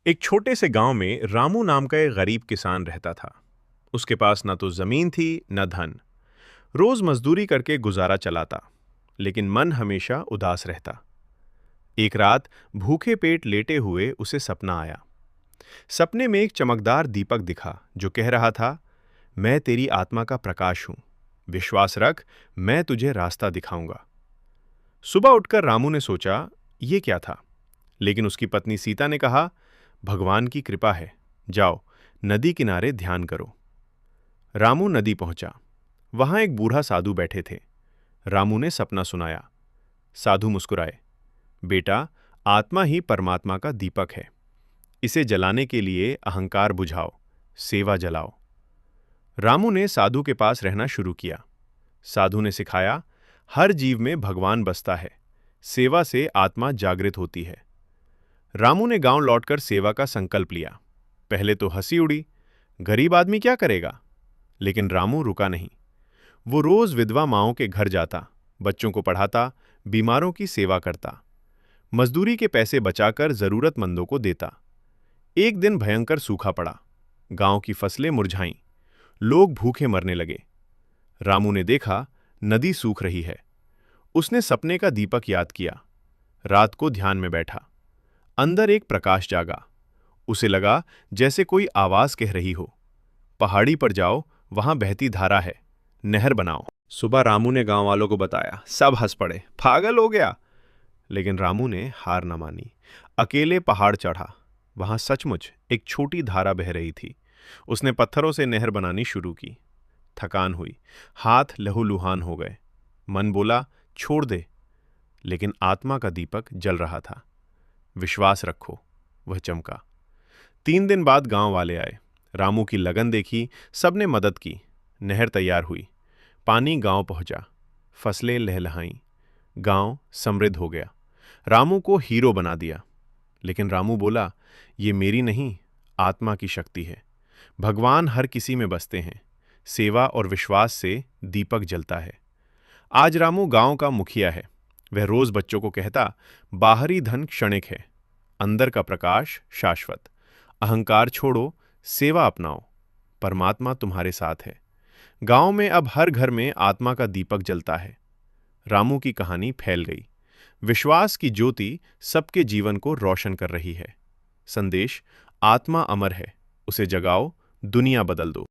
एक छोटे से गांव में रामू नाम का एक गरीब किसान रहता था। उसके पास न तो जमीन थी न धन। रोज मजदूरी करके गुजारा चलाता, लेकिन मन हमेशा उदास रहता। एक रात भूखे पेट लेटे हुए उसे सपना आया। सपने में एक चमकदार दीपक दिखा जो कह रहा था, मैं तेरी आत्मा का प्रकाश हूं, विश्वास रख, मैं तुझे रास्ता दिखाऊंगा। सुबह उठकर रामू ने सोचा, ये क्या था। लेकिन उसकी पत्नी सीता ने कहा, भगवान की कृपा है, जाओ नदी किनारे ध्यान करो। रामू नदी पहुंचा। वहां एक बूढ़ा साधु बैठे थे। रामू ने सपना सुनाया। साधु मुस्कुराए, बेटा, आत्मा ही परमात्मा का दीपक है। इसे जलाने के लिए अहंकार बुझाओ, सेवा जलाओ। रामू ने साधु के पास रहना शुरू किया। साधु ने सिखाया, हर जीव में भगवान बसता है, सेवा से आत्मा जागृत होती है। रामू ने गांव लौटकर सेवा का संकल्प लिया। पहले तो हंसी उड़ी, गरीब आदमी क्या करेगा। लेकिन रामू रुका नहीं। वो रोज विधवा माओं के घर जाता, बच्चों को पढ़ाता, बीमारों की सेवा करता, मजदूरी के पैसे बचाकर जरूरतमंदों को देता। एक दिन भयंकर सूखा पड़ा। गांव की फसलें मुरझाईं, लोग भूखे मरने लगे। रामू ने देखा, नदी सूख रही है। उसने सपने का दीपक याद किया। रात को ध्यान में बैठा। अंदर एक प्रकाश जागा। उसे लगा जैसे कोई आवाज कह रही हो, पहाड़ी पर जाओ, वहां बहती धारा है, नहर बनाओ। सुबह रामू ने गांव वालों को बताया। सब हंस पड़े, पागल हो गया। लेकिन रामू ने हार न मानी। अकेले पहाड़ चढ़ा। वहां सचमुच एक छोटी धारा बह रही थी। उसने पत्थरों से नहर बनानी शुरू की। थकान हुई, हाथ लहूलुहान हो गए। मन बोला, छोड़ दे। लेकिन आत्मा का दीपक जल रहा था। विश्वास रखो, वह चमका। 3 दिन बाद गांव वाले आए। रामू की लगन देखी, सबने मदद की। नहर तैयार हुई। पानी गांव पहुंचा। फसलें लहलहाईं। गांव समृद्ध हो गया। रामू को हीरो बना दिया। लेकिन रामू बोला, ये मेरी नहीं, आत्मा की शक्ति है। भगवान हर किसी में बसते हैं। सेवा और विश्वास से दीपक जलता है। आज रामू गांव का मुखिया है। वह रोज बच्चों को कहता, बाहरी धन क्षणिक है, अंदर का प्रकाश शाश्वत। अहंकार छोड़ो, सेवा अपनाओ, परमात्मा तुम्हारे साथ है। गांव में अब हर घर में आत्मा का दीपक जलता है। रामू की कहानी फैल गई। विश्वास की ज्योति सबके जीवन को रोशन कर रही है। संदेश, आत्मा अमर है, उसे जगाओ, दुनिया बदल दो।